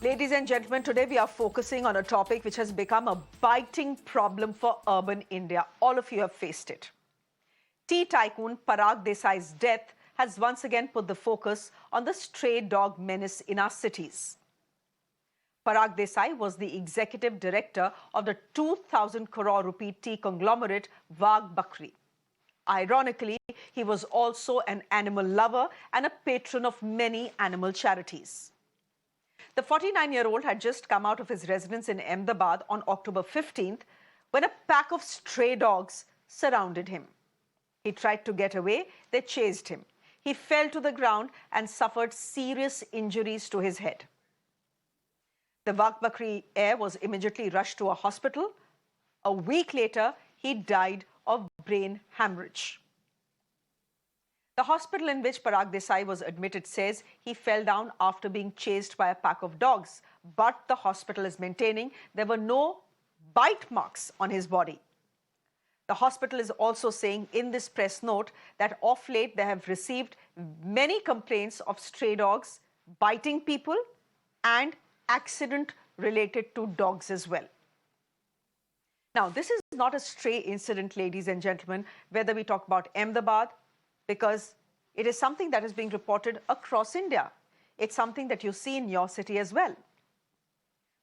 Ladies and gentlemen, today we are focusing on a topic which has become a biting problem for urban India. All of you have faced it. Tea tycoon Parag Desai's death has once again put the focus on the stray dog menace in our cities. Parag Desai was the executive director of the 2,000 crore rupee tea conglomerate Wagh Bakri. Ironically, he was also an animal lover and a patron of many animal charities. The 49-year-old had just come out of his residence in Ahmedabad on October 15th when a pack of stray dogs surrounded him. He tried to get away, they chased him. He fell to the ground and suffered serious injuries to his head. The Wagh Bakri heir was immediately rushed to a hospital. A week later, he died of brain hemorrhage. The hospital in which Parag Desai was admitted says he fell down after being chased by a pack of dogs, but the hospital is maintaining there were no bite marks on his body. The hospital is also saying in this press note that of late they have received many complaints of stray dogs biting people and accident related to dogs as well. Now, this is not a stray incident, ladies and gentlemen, whether we talk about Ahmedabad, because it is something that is being reported across India. It's something that you see in your city as well.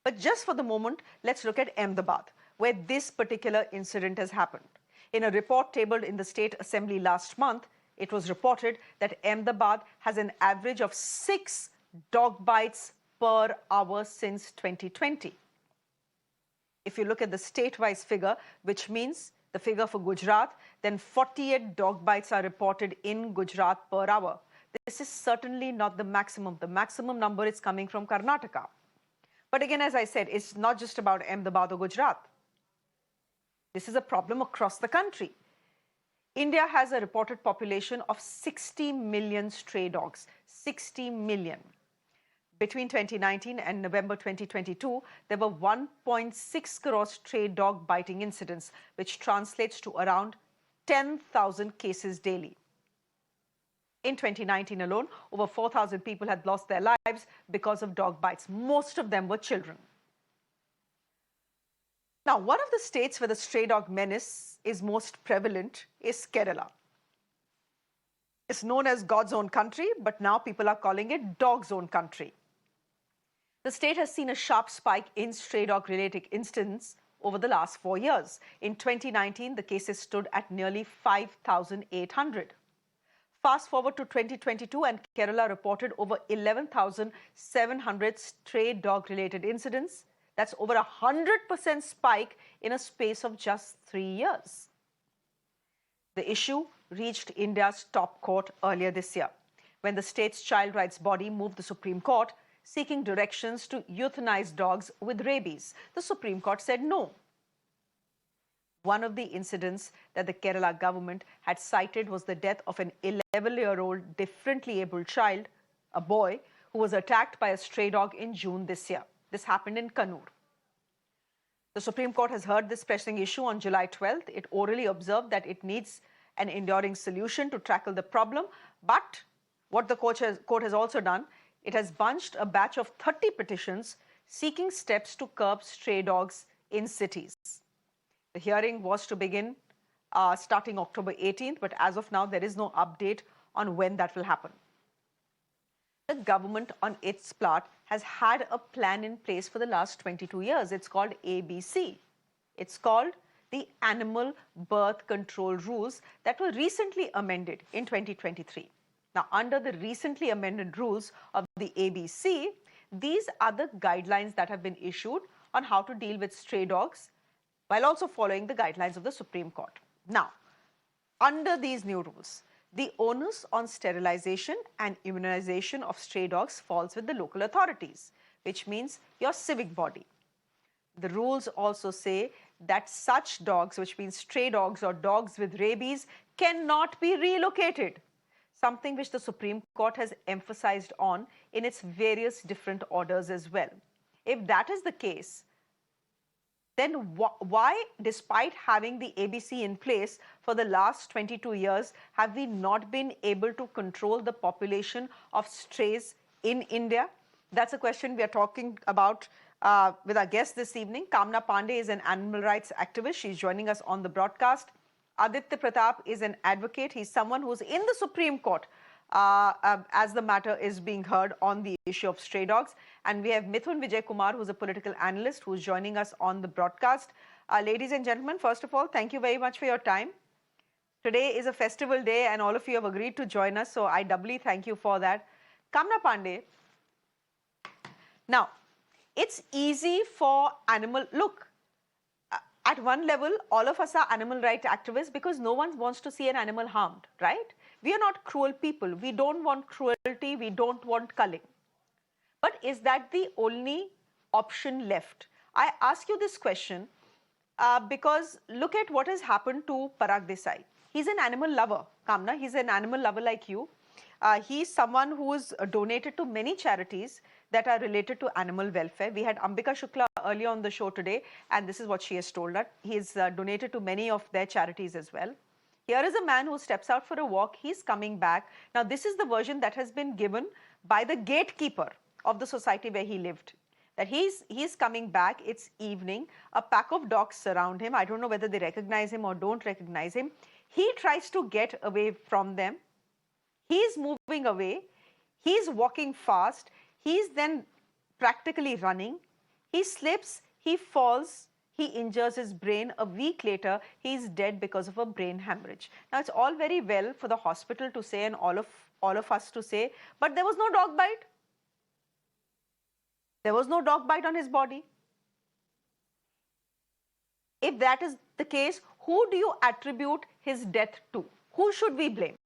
But just for the moment, let's look at Ahmedabad, where this particular incident has happened. In a report tabled in the State Assembly last month, it was reported that Ahmedabad has an average of 6 dog bites per hour since 2020. If you look at the state-wise figure, which means the figure for Gujarat, then 48 dog bites are reported in Gujarat per hour. This is certainly not the maximum. The maximum number is coming from Karnataka. But again, as I said, it's not just about Ahmedabad or Gujarat. This is a problem across the country. India has a reported population of 60 million stray dogs. 60 million. Between 2019 and November 2022, there were 1.6 crore stray dog biting incidents, which translates to around 10,000 cases daily. In 2019 alone, over 4,000 people had lost their lives because of dog bites. Most of them were children. Now, one of the states where the stray dog menace is most prevalent is Kerala. It's known as God's own country, but now people are calling it dog's own country. The state has seen a sharp spike in stray dog-related incidents over the last 4 years. In 2019, the cases stood at nearly 5,800. Fast forward to 2022, and Kerala reported over 11,700 stray dog-related incidents. That's over 100% spike in a space of just 3 years. The issue reached India's top court earlier this year, when the state's child rights body moved the Supreme Court seeking directions to euthanize dogs with rabies. The Supreme Court said no. One of the incidents that the Kerala government had cited was the death of an 11-year-old differently abled child, a boy, who was attacked by a stray dog in June this year. This happened in Kannur. The Supreme Court has heard this pressing issue on July 12th. It orally observed that it needs an enduring solution to tackle the problem. But what the court has also done, it has bunched a batch of 30 petitions seeking steps to curb stray dogs in cities. The hearing was to begin starting October 18th, but as of now, there is no update on when that will happen. The government, on its part, has had a plan in place for the last 22 years. It's called ABC. It's called the Animal Birth Control Rules that were recently amended in 2023. Now, under the recently amended rules of the ABC, these are the guidelines that have been issued on how to deal with stray dogs, while also following the guidelines of the Supreme Court. Now, under these new rules, the onus on sterilization and immunization of stray dogs falls with the local authorities, which means your civic body. The rules also say that such dogs, which means stray dogs or dogs with rabies, cannot be relocated, something which the Supreme Court has emphasized on in its various different orders as well. If that is the case, then why, despite having the ABC in place for the last 22 years, have we not been able to control the population of strays in India? That's a question we are talking about with our guest this evening. Kamna Pandey is an animal rights activist. She's joining us on the broadcast. Aditya Pratap is an advocate. He's someone who's in the Supreme Court as the matter is being heard on the issue of stray dogs. And we have Mithun Vijay Kumar, who's a political analyst, who's joining us on the broadcast. Ladies and gentlemen, first of all, thank you very much for your time. Today is a festival day and all of you have agreed to join us, so I doubly thank you for that. Kamna Pandey, now, it's easy for look, at one level, all of us are animal rights activists because no one wants to see an animal harmed, right? We are not cruel people. We don't want cruelty. We don't want culling. But is that the only option left? I ask you this question because look at what has happened to Parag Desai. He's an animal lover, Kamna. He's an animal lover like you. He's someone who's donated to many charities that are related to animal welfare. We had Ambika Shukla earlier on the show today, and this is what she has told us. He's donated to many of their charities as well. Here is a man who steps out for a walk. He's coming back. Now, this is the version that has been given by the gatekeeper of the society where he lived. That he's coming back, it's evening, a pack of dogs surround him. I don't know whether they recognize him or don't recognize him. He tries to get away from them. He's moving away. He's walking fast. He's then practically running. He slips, he falls, he injures his brain. A week later, he's dead because of a brain hemorrhage. Now, it's all very well for the hospital to say and all of us to say, but there was no dog bite. There was no dog bite on his body. If that is the case, who do you attribute his death to? Who should we blame?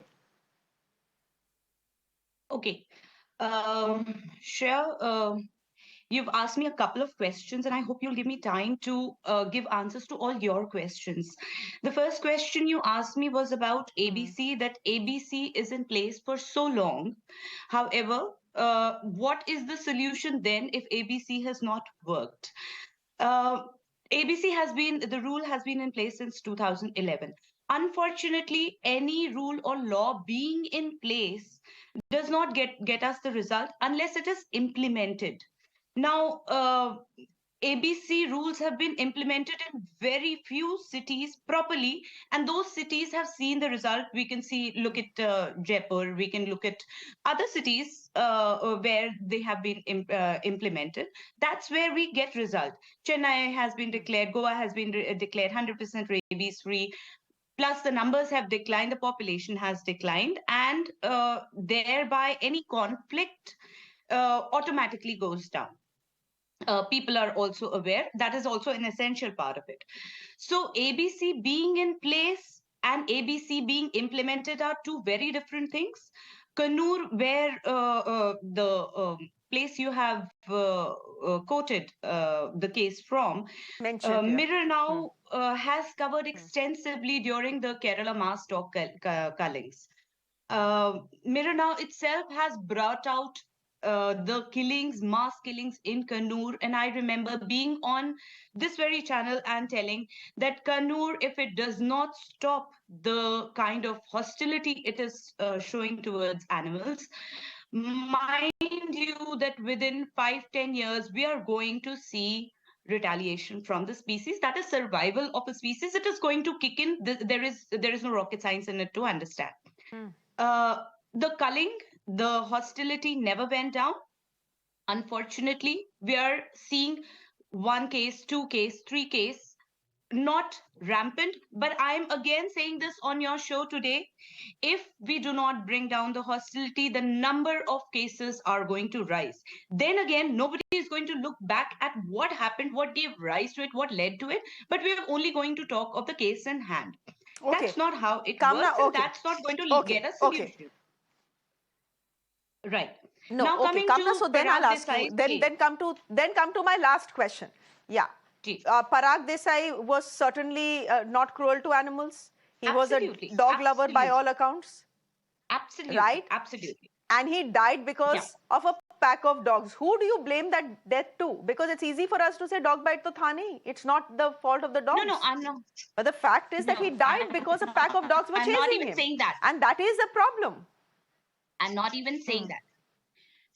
Okay. Shreya, you've asked me a couple of questions, and I hope you'll give me time to give answers to all your questions. The first question you asked me was about ABC, that ABC is in place for so long. However, what is the solution then if ABC has not worked? The rule has been in place since 2011. Unfortunately, any rule or law being in place does not get us the result unless it is implemented. Now, ABC rules have been implemented in very few cities properly, and those cities have seen the result. We can look at Jaipur, we can look at other cities where they have been implemented. That's where we get result. Chennai has been declared, Goa has been declared 100% rabies free. Plus, the numbers have declined, the population has declined, and thereby any conflict automatically goes down. People are also aware. That is also an essential part of it. So ABC being in place and ABC being implemented are two very different things. Kannur, where the place you have quoted the case from, Mirror now has covered extensively during the Kerala mass dog cullings. Mirror now itself has brought out the killings, mass killings in Kannur. And I remember being on this very channel and telling that Kannur, if it does not stop the kind of hostility it is showing towards animals, mind you that within 5-10 years, we are going to see retaliation from the species. That is survival of a species. It is going to kick in. There is no rocket science in it to understand. The culling, the hostility never went down. Unfortunately, we are seeing 1 case, 2 case, 3 case, not rampant. But I'm again saying this on your show today. If we do not bring down the hostility, the number of cases are going to rise. Then again, nobody is going to look back at what happened, what gave rise to it, what led to it. But we are only going to talk of the case in hand. Okay. That's not how it works, and that's not going to get a solution. Right. No, now, okay, Kamna, so then I'll ask you, then come to my last question. Yeah. Parag Desai was certainly not cruel to animals. He was a dog lover by all accounts. Absolutely. Right? Absolutely. And he died because of a pack of dogs. Who do you blame that death to? Because it's easy for us to say dog bite to tha nahi. It's not the fault of the dogs. No, I'm not. But the fact is that he died because a pack of dogs were chasing him. I'm not even saying that. And that is a problem. I'm not even saying that.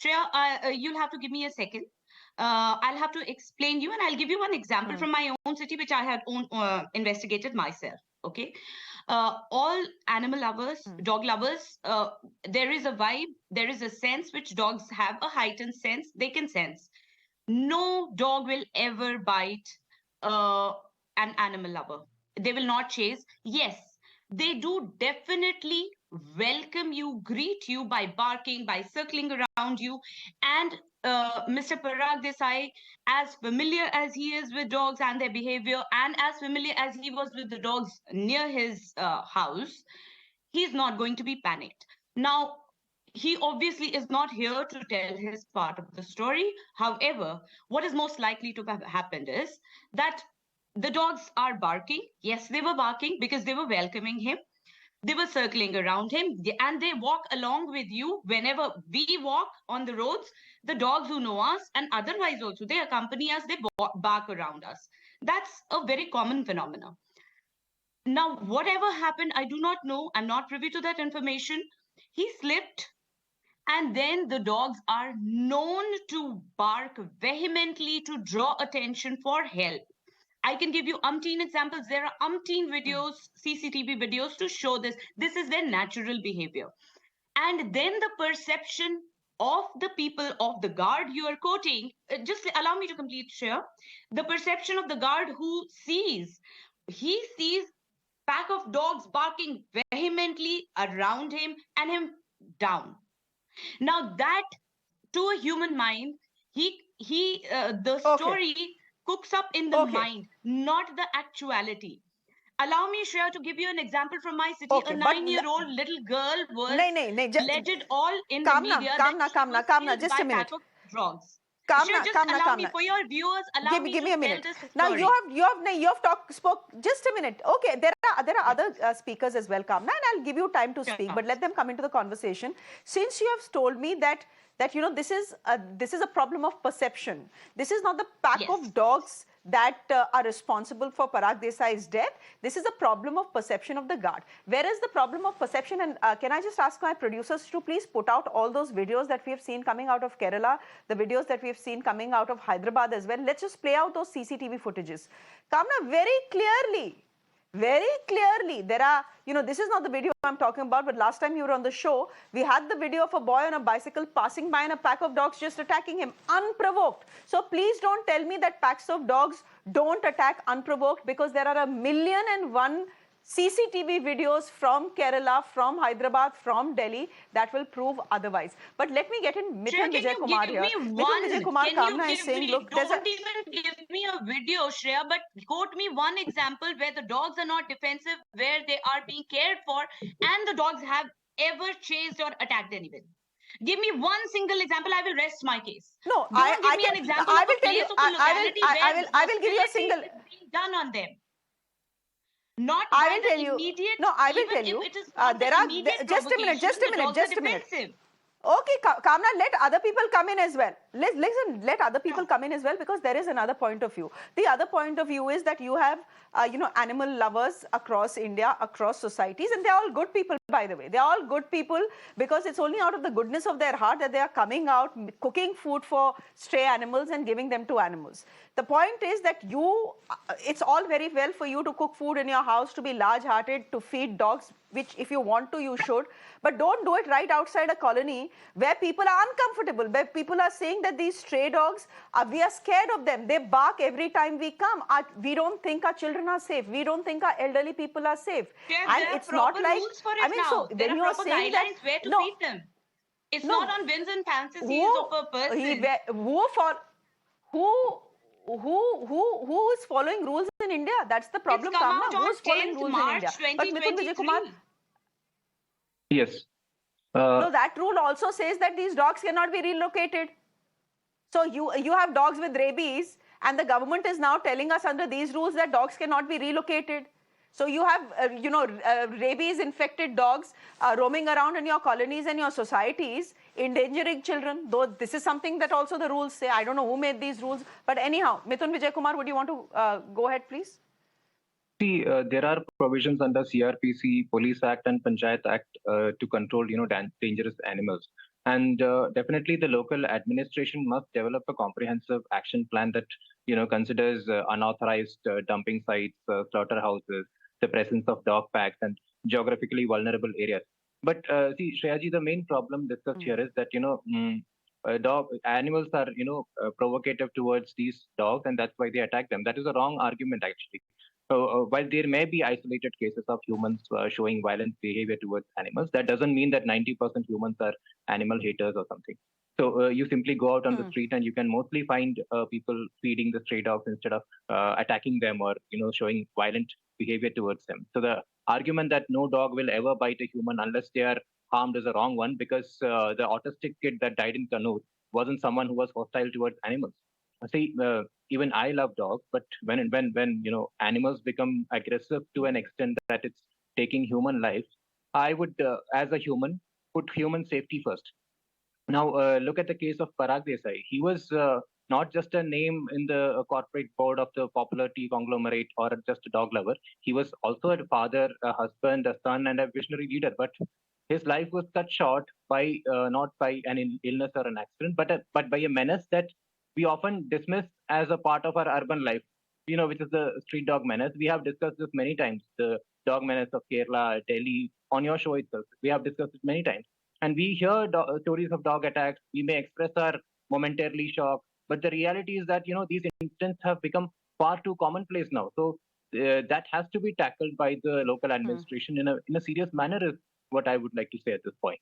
Shreya, you'll have to give me a second. I'll have to explain you, and I'll give you one example from my own city, which I had investigated myself. Okay, all animal lovers, dog lovers, there is a vibe, there is a sense which dogs have, a heightened sense. They can sense. No dog will ever bite uh, an animal lover. They will not chase. Yes, they do definitely welcome you, greet you by barking, by circling around you. And Mr. Parag Desai, as familiar as he is with dogs and their behavior, and as familiar as he was with the dogs near his house, he's not going to be panicked. Now, he obviously is not here to tell his part of the story. However, what is most likely to have happened is that the dogs are barking. Yes, they were barking because they were welcoming him. They were circling around him, and they walk along with you whenever we walk on the roads. The dogs who know us and otherwise also, they accompany us, they bark around us. That's a very common phenomenon. Now, whatever happened, I do not know. I'm not privy to that information. He slipped, and then the dogs are known to bark vehemently to draw attention for help. I can give you umpteen examples. There are umpteen videos, CCTV videos to show this. This is their natural behavior. And then the perception of the people, of the guard you are quoting, just allow me to complete, Shreya. The perception of the guard who sees, he sees pack of dogs barking vehemently around him and him down. Now that, to a human mind, the story cooks up in the mind, not the actuality. Allow me, Shreya, to give you an example from my city. A 9-year-old little girl was alleged all in the media that she was killed just by a minute. pack of dogs. Kamna, Just allow me, for your viewers, allow me give me to a minute. tell this Now story. you have spoke just a minute. Okay, there are other speakers as well, Kamna, and I'll give you time to speak, but let them come into the conversation. Since you have told me that this is a problem of perception. This is not the pack of dogs that are responsible for Parag Desai's death. This is a problem of perception of the guard. Where is the problem of perception? And can I just ask my producers to please put out all those videos that we have seen coming out of Kerala, the videos that we have seen coming out of Hyderabad as well. Let's just play out those CCTV footages. Kamna, very clearly, there are, this is not the video I'm talking about, but last time you were on the show, we had the video of a boy on a bicycle passing by and a pack of dogs just attacking him, unprovoked. So please don't tell me that packs of dogs don't attack unprovoked, because there are 1,000,001 CCTV videos from Kerala, from Hyderabad, from Delhi that will prove otherwise. But let me get in Mithun Vijay Kumar here. Mithun Vijay Kumar Kamna is saying, look, don't even give me a video, Shreya, but quote me one example where the dogs are not defensive, where they are being cared for, and the dogs have ever chased or attacked anyone. Give me one single example. I will rest my case. No, I will tell you. I will give you a single being done on them. Not I will tell you. Immediate, no, I will tell you. There are just a minute. Okay, Kamna, let other people come in as well. Listen, let other people come in as well, because there is another point of view. The other point of view is that you have, animal lovers across India, across societies, and they're all good people, by the way. They're all good people because it's only out of the goodness of their heart that they are coming out, cooking food for stray animals and giving them to animals. The point is that it's all very well for you to cook food in your house, to be large-hearted, to feed dogs, which if you want to, you should. But don't do it right outside a colony where people are uncomfortable, where people are saying that these stray dogs, we are scared of them. They bark every time we come. We don't think our children are safe. We don't think our elderly people are safe. And it's not like, so when you are saying that, where to feed them. It's not on whims and fantasies of a person. Who is following rules in India? That's the problem, Kamna. Who is following rules in India? But Mithun Vijay Kumar. Yes. No, that rule also says that these dogs cannot be relocated. So you have dogs with rabies, and the government is now telling us under these rules that dogs cannot be relocated. So you have, rabies-infected dogs roaming around in your colonies and your societies, endangering children, though this is something that also the rules say. I don't know who made these rules. But anyhow, Mithun Vijay Kumar, would you want to go ahead, please? See, there are provisions under CRPC, Police Act and Panchayat Act to control, dangerous animals. And definitely the local administration must develop a comprehensive action plan that, considers unauthorized dumping sites, slaughterhouses, the presence of dog packs, and geographically vulnerable areas. But see, Shreyaji, the main problem discussed here is that, dog animals are, provocative towards these dogs, and that's why they attack them. That is a wrong argument, actually. So while there may be isolated cases of humans showing violent behavior towards animals, that doesn't mean that 90% humans are animal haters or something. So you simply go out on the street and you can mostly find people feeding the stray dogs instead of attacking them or showing violent behavior towards them. So the argument that no dog will ever bite a human unless they are harmed is a wrong one, because the autistic kid that died in Kannur wasn't someone who was hostile towards animals. See, even I love dogs, but when animals become aggressive to an extent that it's taking human life, I would, as a human, put human safety first. Now, look at the case of Parag Desai. He was not just a name in the corporate board of the popular tea conglomerate or just a dog lover. He was also a father, a husband, a son, and a visionary leader. But his life was cut short by not by an illness or an accident, but by a menace that we often dismiss as a part of our urban life. Which is the street dog menace. We have discussed this many times. The dog menace of Kerala, Delhi, on your show itself. We have discussed it many times. And we hear stories of dog attacks. We may express our momentarily shock, but the reality is that these incidents have become far too commonplace now. So that has to be tackled by the local administration in a serious manner. Is what I would like to say at this point.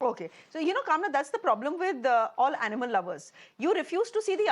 Okay, so Kamna, that's the problem with all animal lovers. You refuse to see the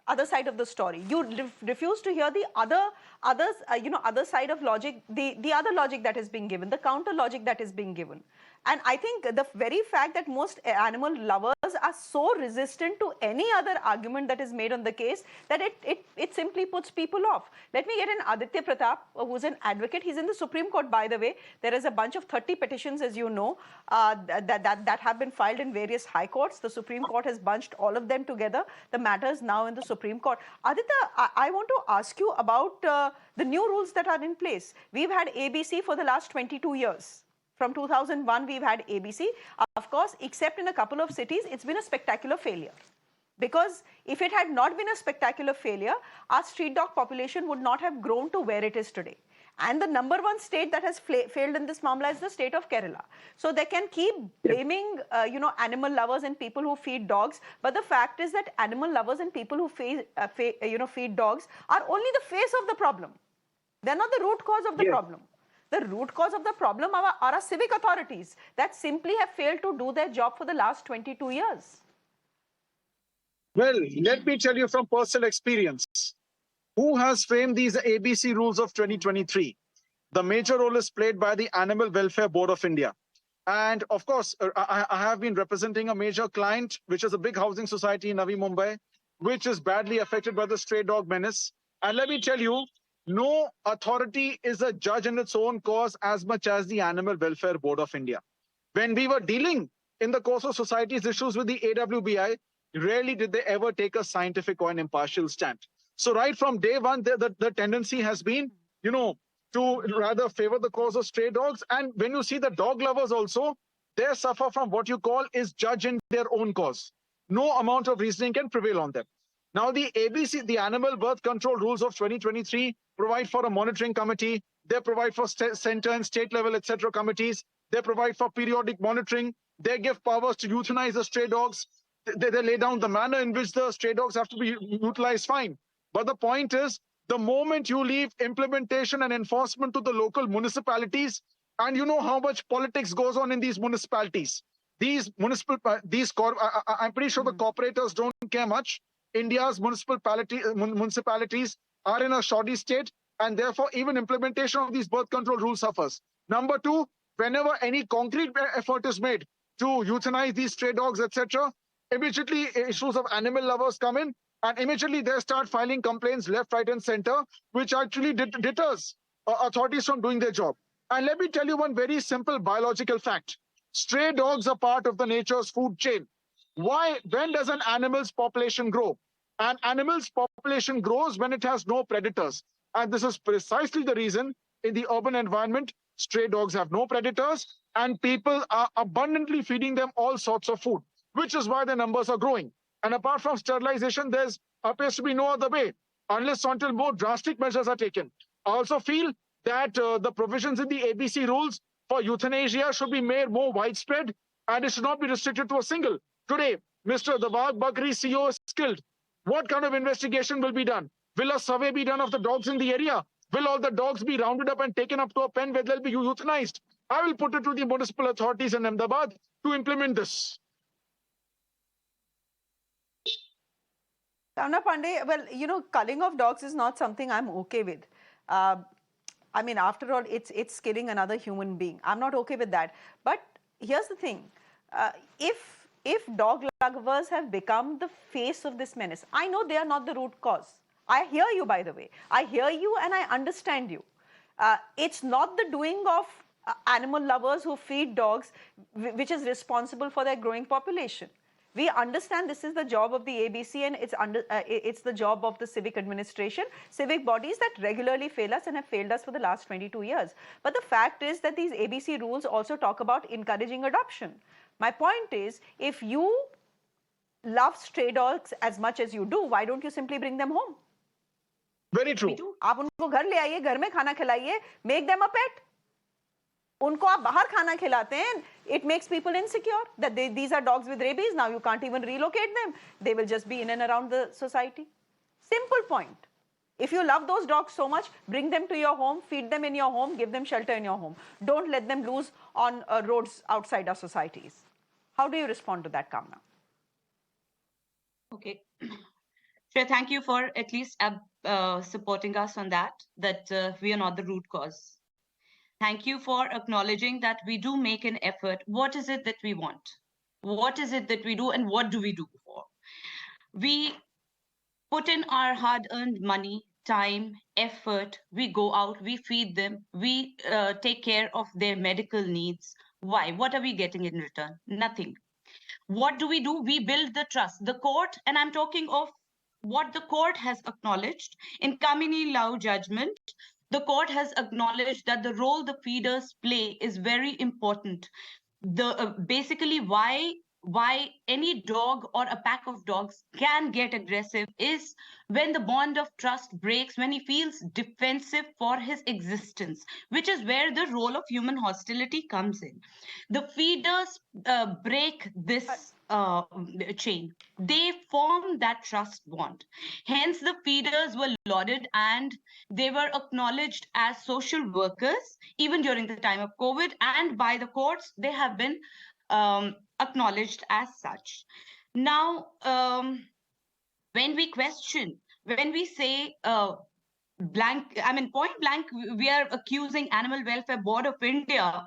other side of the story. You refuse to hear the other side of logic, the other logic that is being given, the counter logic that is being given. And I think the very fact that most animal lovers are so resistant to any other argument that is made on the case, that it simply puts people off. Let me get in Aditya Pratap, who's an advocate. He's in the Supreme Court, by the way. There is a bunch of 30 petitions, as you know, that have been filed in various high courts. The Supreme Court has bunched all of them together. The matter is now in the Supreme Court. Aditya, I want to ask you about the new rules that are in place. We've had ABC for the last 22 years. From 2001, we've had ABC. Of course, except in a couple of cities, it's been a spectacular failure. Because if it had not been a spectacular failure, our street dog population would not have grown to where it is today. And the number one state that has failed in this mamla is the state of Kerala. So they can keep blaming, animal lovers and people who feed dogs. But the fact is that animal lovers and people who feed dogs are only the face of the problem. They're not the root cause of the problem. The root cause of the problem are our civic authorities that simply have failed to do their job for the last 22 years. Well, let me tell you from personal experience. Who has framed these ABC rules of 2023? The major role is played by the Animal Welfare Board of India. And of course, I have been representing a major client, which is a big housing society in Navi Mumbai, which is badly affected by the stray dog menace. And let me tell you, no authority is a judge in its own cause as much as the Animal Welfare Board of India. When we were dealing in the course of society's issues with the AWBI, rarely did they ever take a scientific or an impartial stand. So right from day one, the tendency has been, to rather favor the cause of stray dogs. And when you see the dog lovers also, they suffer from what you call is judge in their own cause. No amount of reasoning can prevail on them. Now, the ABC, the Animal Birth Control Rules of 2023, provide for a monitoring committee. They provide for center and state level, etc. committees. They provide for periodic monitoring. They give powers to euthanize the stray dogs. They lay down the manner in which the stray dogs have to be utilized, fine. But the point is, the moment you leave implementation and enforcement to the local municipalities, and you know how much politics goes on in these municipalities. I'm pretty sure the corporators don't care much. India's municipalities are in a shoddy state, and therefore even implementation of these birth control rules suffers. Number two, whenever any concrete effort is made to euthanize these stray dogs, etc., immediately issues of animal lovers come in, and immediately they start filing complaints left, right, and center, which actually deters authorities from doing their job. And let me tell you one very simple biological fact. Stray dogs are part of the nature's food chain. Why? When does an animal's population grow? An animal's population grows when it has no predators. And this is precisely the reason in the urban environment, stray dogs have no predators, and people are abundantly feeding them all sorts of food, which is why the numbers are growing. And apart from sterilization, there's appears to be no other way, unless until more drastic measures are taken. I also feel that the provisions in the ABC rules for euthanasia should be made more widespread, and it should not be restricted to a single. Today, Mr. The Wagh Bakri CEO is killed. What kind of investigation will be done? Will a survey be done of the dogs in the area? Will all the dogs be rounded up and taken up to a pen where they'll be euthanized? I will put it to the municipal authorities in Ahmedabad to implement this. Kamna Pandey, well, you know, culling of dogs is not something I'm okay with. I mean, after all, it's killing another human being. I'm not okay with that. But here's the thing: if dog lovers have become the face of this menace, I know they are not the root cause. I hear you, by the way. I hear you and I understand you. It's not the doing of animal lovers who feed dogs which is responsible for their growing population. We understand this is the job of the ABC, and it's the job of the civic administration, civic bodies that regularly fail us and have failed us for the last 22 years. But the fact is that these ABC rules also talk about encouraging adoption. My point is, if you love stray dogs as much as you do, why don't you simply bring them home? Very true. आप उनको घर ले आइए, घर में खाना खिलाइए, make them a pet. उनको आप बाहर खाना खिलाते हैं, it makes people insecure that these are dogs with rabies. Now you can't even relocate them. They will just be in and around the society. Simple point. If you love those dogs so much, bring them to your home, feed them in your home, give them shelter in your home. Don't let them loose on roads outside our societies. How do you respond to that, Kamna? Okay. Shreya, thank you for at least supporting us on that we are not the root cause. Thank you for acknowledging that we do make an effort. What is it that we want? What is it that we do, and what do we do for? We put in our hard-earned money, time, effort. We go out, we feed them, we take care of their medical needs. Why? What are we getting in return? Nothing. What do? We build the trust. The court, and I'm talking of what the court has acknowledged in Kamini Lau judgment. The court has acknowledged that the role the feeders play is very important. Basically why any dog or a pack of dogs can get aggressive is when the bond of trust breaks, when he feels defensive for his existence, which is where the role of human hostility comes in. The feeders break this chain. They form that trust bond. Hence, the feeders were lauded and they were acknowledged as social workers even during the time of COVID, and by the courts, they have been acknowledged as such. Now, when we question, when we say point blank, we are accusing Animal Welfare Board of India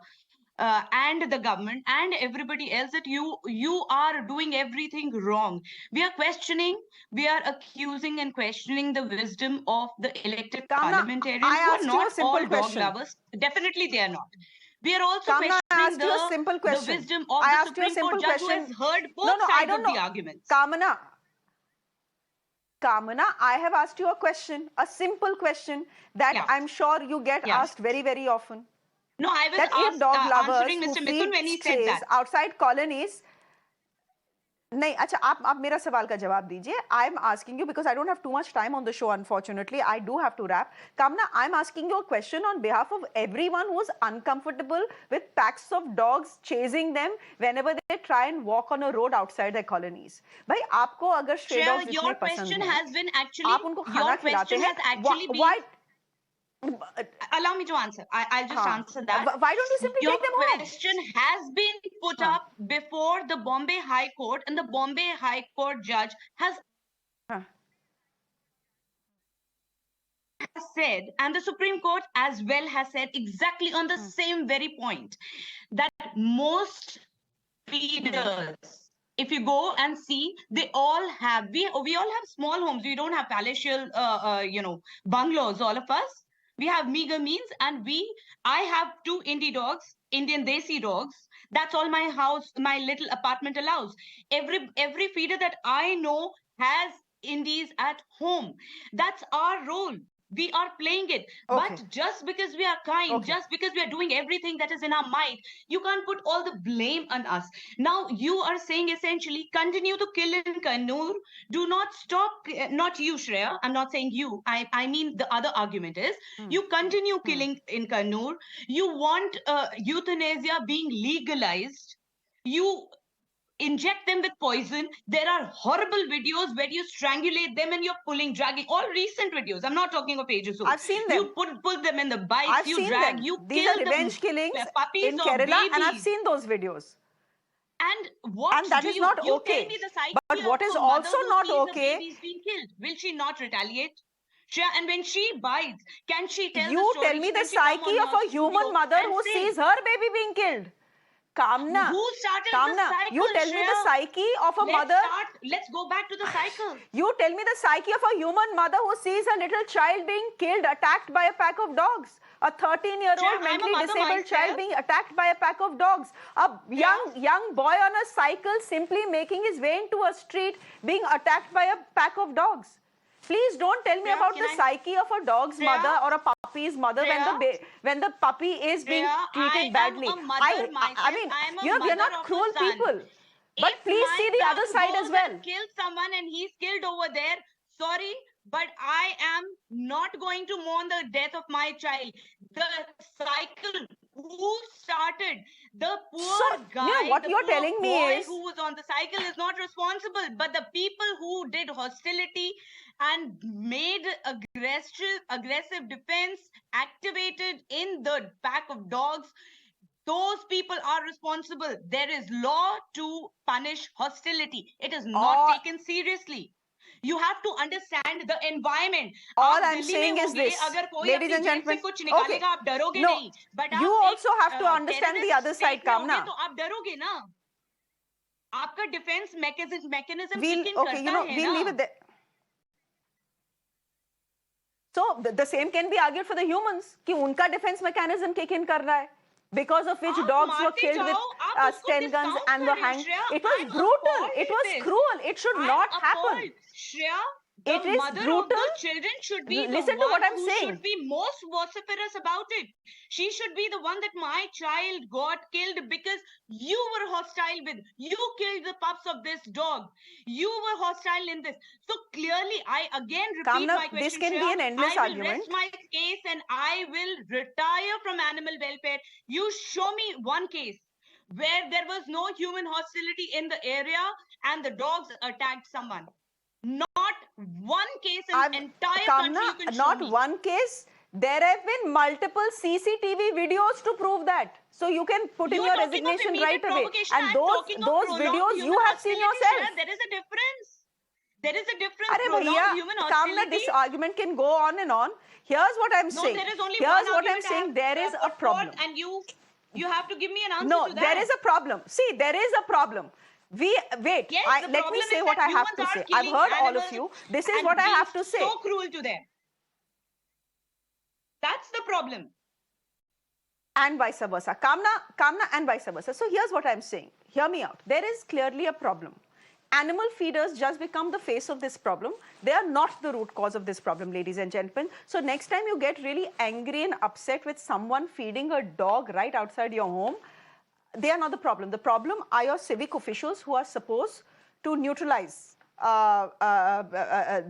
and the government and everybody else that you are doing everything wrong. We are questioning, we are accusing and questioning the wisdom of the elected parliamentarians who are not all dog lovers. Definitely they are not. We are also questioning the wisdom of the Supreme Court judge who has heard both sides of the arguments. Kamna, I have asked you a question, a simple question that I'm sure you get asked very, very often. No, I was answering Mr. Mithun when he said that. Outside colonies. नहीं, अच्छा आप मेरा सवाल का जवाब दीजिए. I'm asking you because I don't have too much time on the show, unfortunately. I do have to wrap. Kamna, I'm asking you a question on behalf of everyone who's uncomfortable with packs of dogs chasing them whenever they try and walk on a road outside their colonies. भाई आपको अगर stray dogs इतने पसंद हैं, आप उनको खाना खिलाते हैं. Why? Allow me to answer. I'll just answer that. Why don't you simply take them home? Your question has been put up before the Bombay High Court, and the Bombay High Court judge has said, and the Supreme Court as well has said exactly on the same very point, that most feeders, if you go and see, they all have, we all have small homes. We don't have palatial, bungalows, all of us. We have meager means, and I have 2 indie dogs, Indian Desi dogs. That's all my house, my little apartment allows. Every feeder that I know has indies at home. That's our role. We are playing it. Okay. But just because we are kind, Okay. just because we are doing everything that is in our might, you can't put all the blame on us. Now, you are saying essentially, continue to kill in Kannur. Do not stop. Not you, Shreya. I'm not saying you. I mean, the other argument is you continue killing in Kannur. You want euthanasia being legalized. You inject them with poison. There are horrible videos where you strangulate them and you're pulling, dragging. All recent videos. I'm not talking of ages old. I've seen them. You pull them in the bikes. I've you seen drag. them. You These kill are revenge the killings puppies in or Kerala, and I've babies. seen those videos. And what And that do is you, not you okay. tell me the psyche But what of is a mother also who not sees okay- a baby's being killed? Will she not retaliate? Shreya, and when she bites, can she tell the You story? tell me the Can she come psyche on of your a human studio mother and who say, sees her baby being killed. Kamna, who started the Kamna, cycle, you tell me the Shreya? psyche of a mother. Let's go back to the cycle. You tell me the psyche of a human mother who sees her little child being killed, attacked by a pack of dogs. A 13-year-old Shreya, I'm a mentally mother disabled myself. child being attacked by a pack of dogs. A young boy on a cycle simply making his way into a street being attacked by a pack of dogs. Please don't tell me Shreya, about can the I- psyche of a dog's Shreya? mother or a puppy's mother when the puppy is being Shreya, treated badly. I am a mother myself. I mean, I am a we are mother not of a cruel son. people. But If please my see the son other side as goes well. and kills someone and he's killed over there, sorry, but I am not going to mourn the death of my child. The cycle, who started? The poor guy, what the you're poor telling me boy is- who was on the cycle is not responsible, but the people who did hostility and made aggressive defense activated in the pack of dogs, those people are responsible. There is law to punish hostility. It is not taken seriously. You have to understand the environment. All आप I'm Delhi saying में is होगे, this, अगर कोई ladies अपनी and जेब से gentlemen. कुछ Okay. निकालेगा, आप डरोगे No, नहीं. But you आप also एक, have to understand the terrorist other side, state में Kamna. होगे तो आप डरोगे ना. आपका defense mechanism We'll, kick in okay, करता है we'll ना. leave it there. So the same can be argued for the humans कि उनका defense mechanism kick in कर रहा है. Because of which आप dogs were मारते killed with जाओ, आप उसको Sten guns discount and were करें, hanged. Shreya. It was I'm brutal. appalled It with was this. cruel. It should I'm not happen. appalled. Shreya, the It is mother brutal. of the children should be Listen the to one what I'm who saying. should be most vociferous about it. She should be the one that my child got killed because you were hostile with. You killed the pups of this dog. You were hostile in this. So clearly, I again repeat Kamna, my question. this can be Shreya. an endless I will argument. rest my case and I will retire from animal welfare. You show me one case where there was no human hostility in the area and the dogs attacked someone. Not one case in the entire country you can show not me. one case. There have been multiple CCTV videos to prove that. So you can put in You your are talking of resignation immediate right away. provocation. And I'm those talking of prolonged videos you human have seen hostility, yourself. Shreya. There is a difference. There is a difference. Arey Prolonged bhaiya, human Kamna, hostility. this argument can go on and on. Here's what I'm No, saying. there is only Here's one what I'm argument I saying. have, There is a put forth, problem. and you have to give me an answer No, to that. there is a problem. See, there is a problem. Wait. Yes, the Let me problem say is what that I have to humans are say. I've killing heard all of animals you. This is and what I being have to say. so cruel to them. That's the problem. And vice versa. Kamna and vice versa. So here's what I'm saying. Hear me out. There is clearly a problem. Animal feeders just become the face of this problem. They are not the root cause of this problem, ladies and gentlemen. So next time you get really angry and upset with someone feeding a dog right outside your home, they are not the problem. The problem are your civic officials who are supposed to neutralize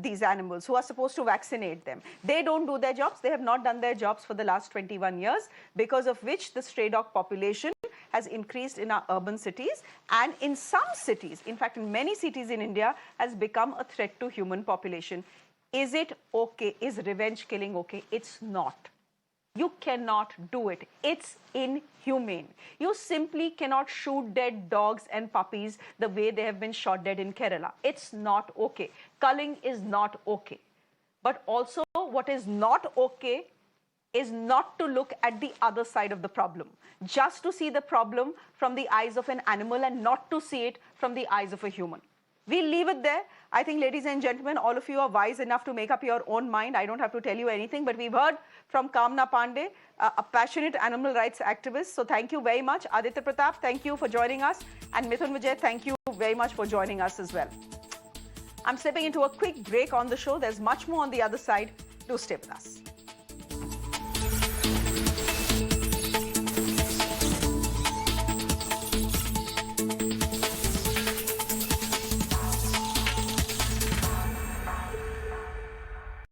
these animals, who are supposed to vaccinate them. They don't do their jobs. They have not done their jobs for the last 21 years, because of which the stray dog population has increased in our urban cities, and in some cities, in fact in many cities in India, has become a threat to human population. Is it okay? Is revenge killing okay? It's not. You cannot do it. It's inhumane. You simply cannot shoot dead dogs and puppies the way they have been shot dead in Kerala. It's not okay. Culling is not okay. But also what is not okay is not to look at the other side of the problem. Just to see the problem from the eyes of an animal and not to see it from the eyes of a human. We'll leave it there. I think, ladies and gentlemen, all of you are wise enough to make up your own mind. I don't have to tell you anything, but we've heard from Kamna Pandey, a passionate animal rights activist. So thank you very much. Aditya Pratap, thank you for joining us. And Mithun Vijay, thank you very much for joining us as well. I'm stepping into a quick break on the show. There's much more on the other side. Do stay with us.